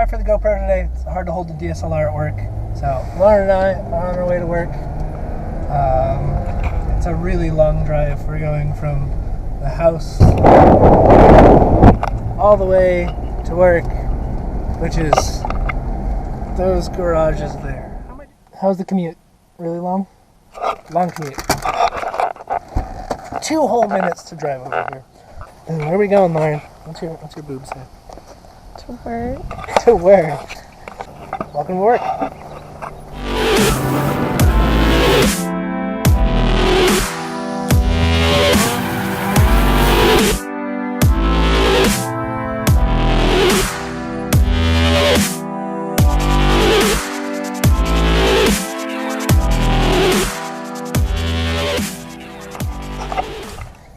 drive for the GoPro today. It's hard to hold the DSLR at work. So Lauren and I are on our way to work. It's a really long drive. We're going from the house all the way to work, which is those garages there. How's the commute? Really long? Long commute. 2 whole minutes to drive over here. And where are we going, Lauren? What's your boobs say? To work. To work. Welcome to work.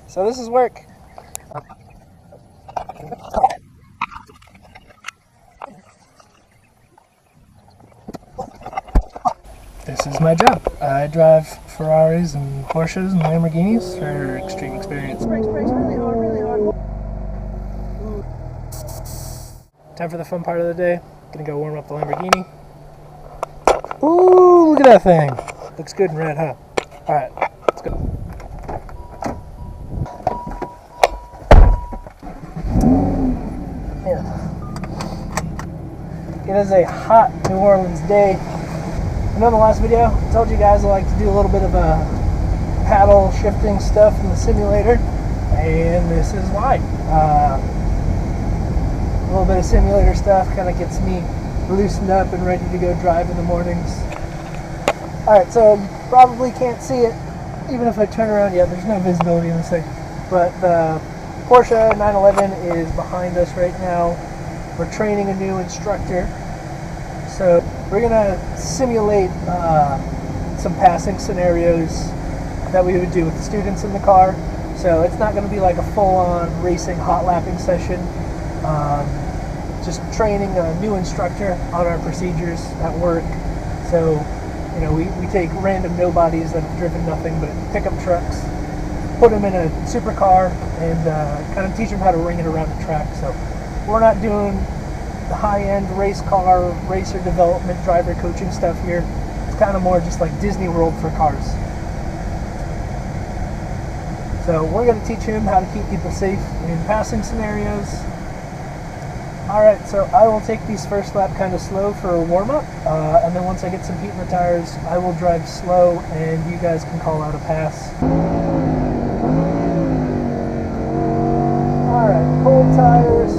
So this is work. This is my job. I drive Ferraris and Porsches and Lamborghinis for Xtreme Xperience. Brakes, really hard, really hard. Ooh. Time for the fun part of the day. Gonna go warm up the Lamborghini. Ooh, look at that thing. Looks good in red, huh? Alright, let's go. It is a hot New Orleans day. I know in the last video I told you guys I like to do a little bit of a paddle shifting stuff in the simulator, and this is why. A little bit of simulator stuff kind of gets me loosened up and ready to go drive in the mornings. Alright, so you probably can't see it even if I turn around. Yeah, there's no visibility in this thing, but the Porsche 911 is behind us right now. We're training a new instructor, so we're going to simulate some passing scenarios that we would do with the students in the car. So it's not going to be like a full-on racing hot lapping session, just training a new instructor on our procedures at work. So, you know, we take random nobodies that have driven nothing but pickup trucks, put them in a supercar, and kind of teach them how to ring it around the track. So we're not doing the high-end race car, racer development, driver coaching stuff here. It's kind of more just like Disney World for cars. So we're going to teach him how to keep people safe in passing scenarios. Alright, so I will take these first lap kind of slow for a warm-up, and then once I get some heat in the tires, I will drive slow and you guys can call out a pass. Alright, cold tires.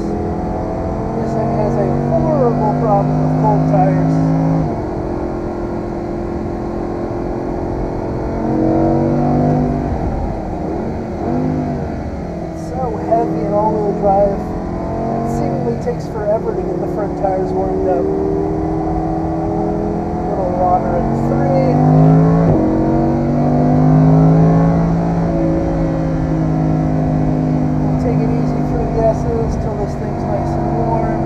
This thing has a horrible problem with cold tires. It's so heavy and all-wheel drive. It seemingly takes forever to get the front tires warmed up. A little water at 3. Till this thing's nice and warm.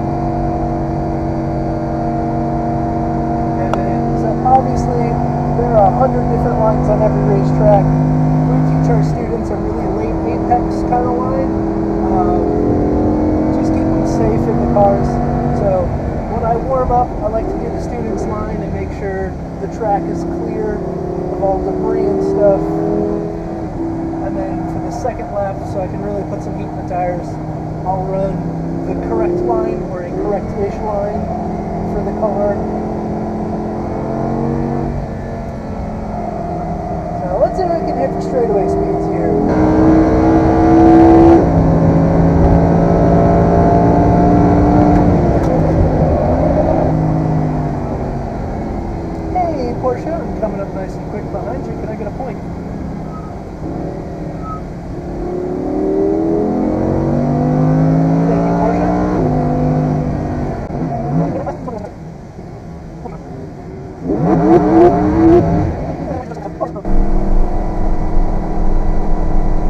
And then, so obviously, there are 100 different lines on every racetrack. We teach our students a really late apex kind of line. Just keep them safe in the cars. So when I warm up, I like to do the students' line and make sure the track is clear of all debris and stuff. And then for the second lap, so I can really put some heat in the tires, I'll run the correct line or a correct-ish line for the car. So let's see if we can hit for straightaway speeds here. Hey Porsche, I'm coming up nice and quick behind you. Can I get a point?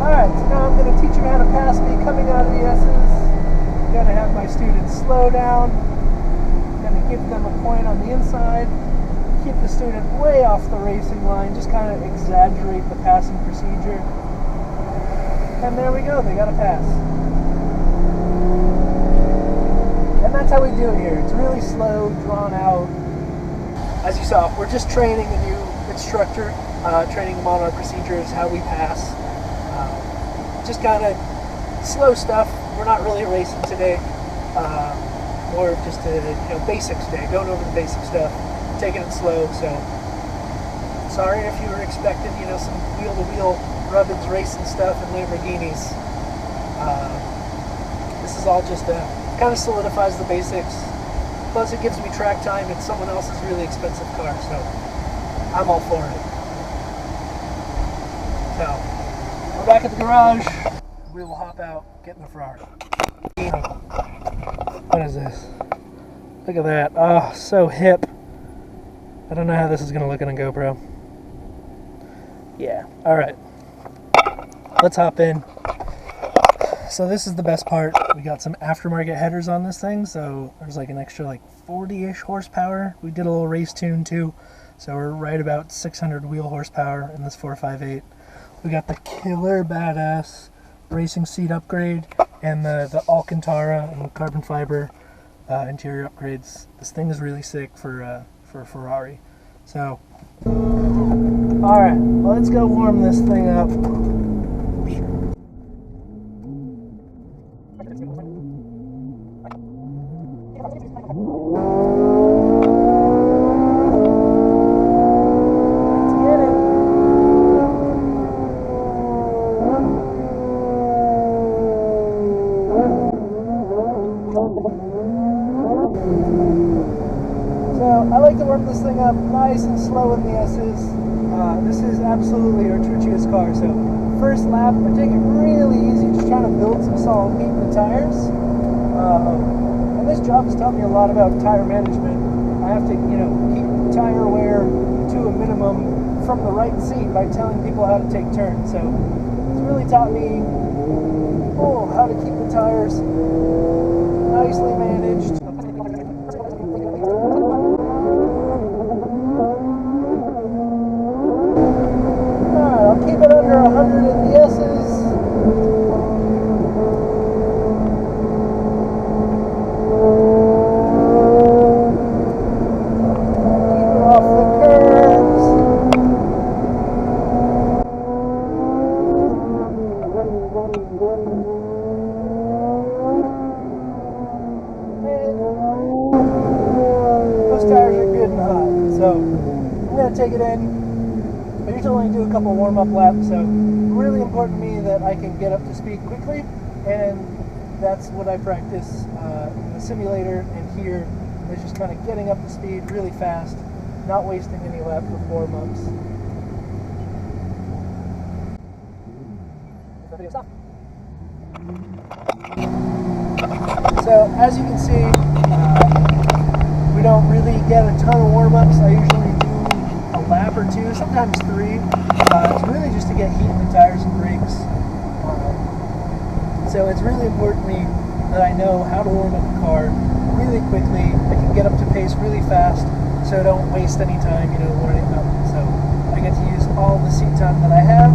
Alright, so now I'm going to teach them how to pass me coming out of the S's. I'm going to have my students slow down. I'm going to give them a point on the inside. Keep the student way off the racing line. Just kind of exaggerate the passing procedure. And there we go, they got a pass. And that's how we do it here. It's really slow, drawn out. As you saw, we're just training a new instructor, training them on our procedures, how we pass. Just kind of slow stuff. We're not really racing today. More of just a basics day, going over the basic stuff, taking it slow. So sorry if you were expecting some wheel-to-wheel rubbins racing stuff and Lamborghinis. This is all just kind of solidifies the basics. Plus it gives me track time in someone else's really expensive car, so I'm all for it. So we're back at the garage. We will hop out, get in the Ferrari. What is this? Look at that. Oh, so hip. I don't know how this is going to look on a GoPro. Yeah, alright. Let's hop in. So this is the best part. We got some aftermarket headers on this thing, so there's like an extra 40-ish horsepower. We did a little race tune too, so we're right about 600 wheel horsepower in this 458. We got the killer badass racing seat upgrade and the Alcantara and carbon fiber interior upgrades. This thing is really sick for a Ferrari. So, alright, let's go warm this thing up. I like to warm this thing up nice and slow in the S's. This is absolutely our trickiest car. So first lap, I take it really easy, just trying to build some solid heat in the tires. And this job has taught me a lot about tire management. I have to, keep tire wear to a minimum from the right seat by telling people how to take turns. So it's really taught me how to keep the tires nicely managed. Keep it under 100 in the S's. Keep it off the curves. Those tires are good and hot, so I'm going to take it in. I usually only do a couple warm-up laps, so really important to me that I can get up to speed quickly, and that's what I practice in the simulator and here. It's just kind of getting up to speed really fast, not wasting any laps with warm-ups. So as you can see, we don't really get a ton of warm-ups. I usually a lap or two, sometimes 3. It's really just to get heat in the tires and brakes. So it's really important to me that I know how to warm up the car really quickly. I can get up to pace really fast, so I don't waste any time, warming up. So I get to use all the seat time that I have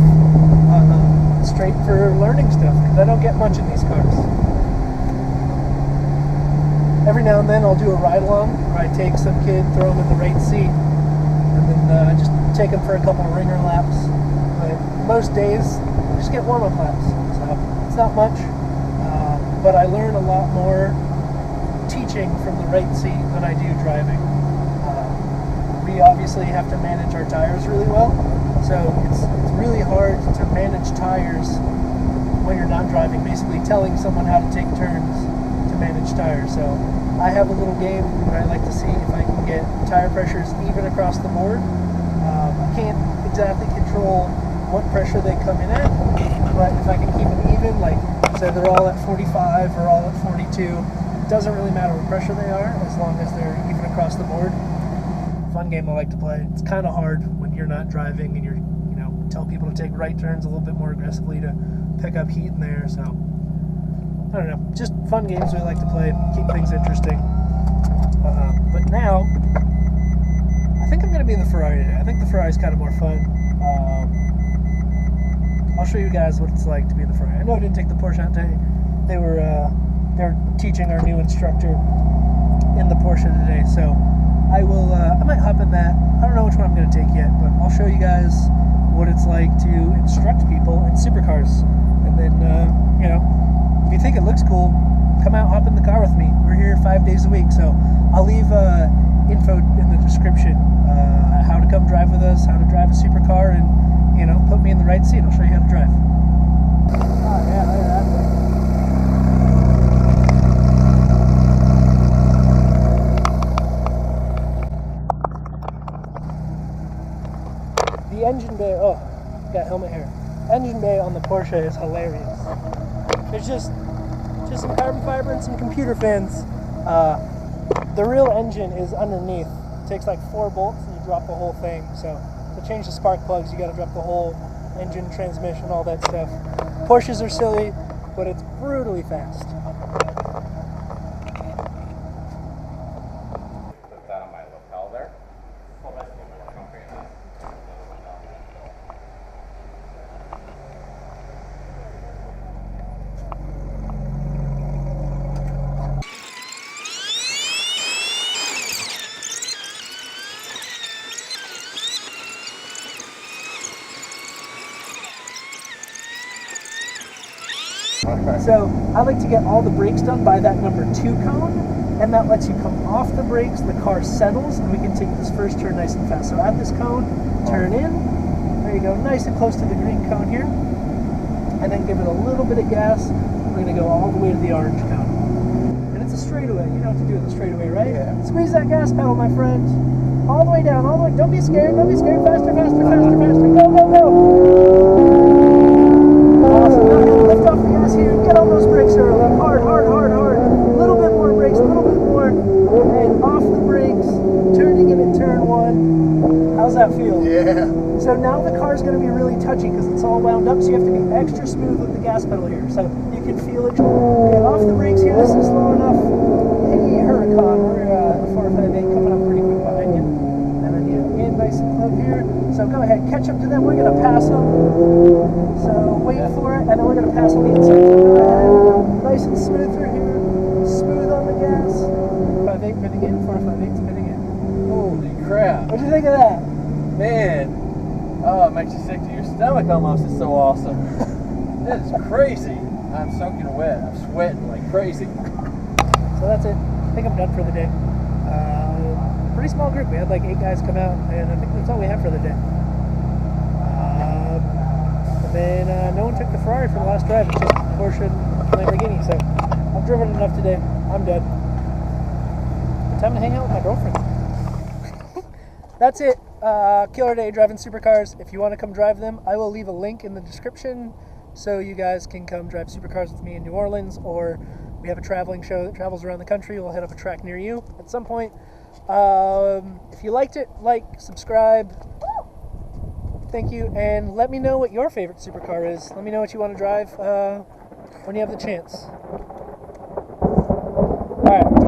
straight for learning stuff, because I don't get much in these cars. Every now and then I'll do a ride-along where I take some kid, throw him in the right seat, and just take them for a couple of ringer laps. But most days, I just get warm-up laps. So it's not much, but I learn a lot more teaching from the right seat than I do driving. We obviously have to manage our tires really well, so it's really hard to manage tires when you're not driving, basically telling someone how to take turns to manage tires. So I have a little game where I like to see if I can get tire pressures even across the board. I can't exactly control what pressure they come in at, but if I can keep them even, say they're all at 45 or all at 42, it doesn't really matter what pressure they are as long as they're even across the board. Fun game I like to play. It's kind of hard when you're not driving and you're, tell people to take right turns a little bit more aggressively to pick up heat in there. So I don't know, just fun games we like to play, keep things interesting. But now, I think I'm going to be in the Ferrari today. I think the Ferrari's kind of more fun. I'll show you guys what it's like to be in the Ferrari. I know I didn't take the Porsche out today. They were teaching our new instructor in the Porsche today, so I will. I might hop in that. I don't know which one I'm going to take yet, but I'll show you guys what it's like to instruct people in supercars. And then, you know, if you think it looks cool, come out, hop in the car with me. We're here 5 days a week, so I'll leave info in the description. How to come drive with us, how to drive a supercar, and, you know, put me in the right seat. I'll show you how to drive. Oh, yeah, look at that thing. The engine bay, oh, got helmet here. Engine bay on the Porsche is hilarious. There's just some carbon fiber and some computer fans. The real engine is underneath. It takes like 4 bolts and you drop the whole thing. So to change the spark plugs, you got to drop the whole engine, transmission, all that stuff. Porsches are silly, but it's brutally fast. Put that on my lapel there. So I like to get all the brakes done by that number 2 cone, and that lets you come off the brakes, the car settles, and we can take this first turn nice and fast. So at this cone, turn in, there you go, nice and close to the green cone here, and then give it a little bit of gas. We're going to go all the way to the orange cone. And it's a straightaway, you know what to do with a straightaway, right? Yeah. Squeeze that gas pedal, my friend. All the way down, all the way, don't be scared, faster, faster, faster, faster, go, go, go! Awesome. Now lift off the gas here. Get on those brakes early. Hard, hard, hard, hard. A little bit more brakes, a little bit more. And off the brakes. Turning in at turn 1. How's that feel? Yeah. So now the car's going to be really touchy because it's all wound up. So you have to be extra smooth with the gas pedal here. So you can feel it. Get off the brakes here. This is slow enough. Hey, Huracan. We're 458 coming up pretty quick behind you. And then yeah, in nice and close here. So go ahead, catch up to them. We're going to pass them. So wait for it, and then we're going to pass on the inside. So go ahead, nice and smooth through here. Smooth on the gas. 5.8 pinning in, 4.58 spinning in. Holy crap. What'd you think of that? Man. Oh, it makes you sick to your stomach almost. It's so awesome. That is crazy. I'm soaking wet. I'm sweating like crazy. So that's it. I think I'm done for the day. Pretty small group. We had like 8 guys come out, and I think that's all we have for the day. And then no one took the Ferrari for the last drive. It's just Porsche and Lamborghini. So I've driven enough today. I'm done. Time to hang out with my girlfriend. That's it. Killer day driving supercars. If you want to come drive them, I will leave a link in the description so you guys can come drive supercars with me in New Orleans, or we have a traveling show that travels around the country. We'll hit up a track near you at some point. If you liked it, like, subscribe. Thank you, and let me know what your favorite supercar is. Let me know what you want to drive when you have the chance. All right.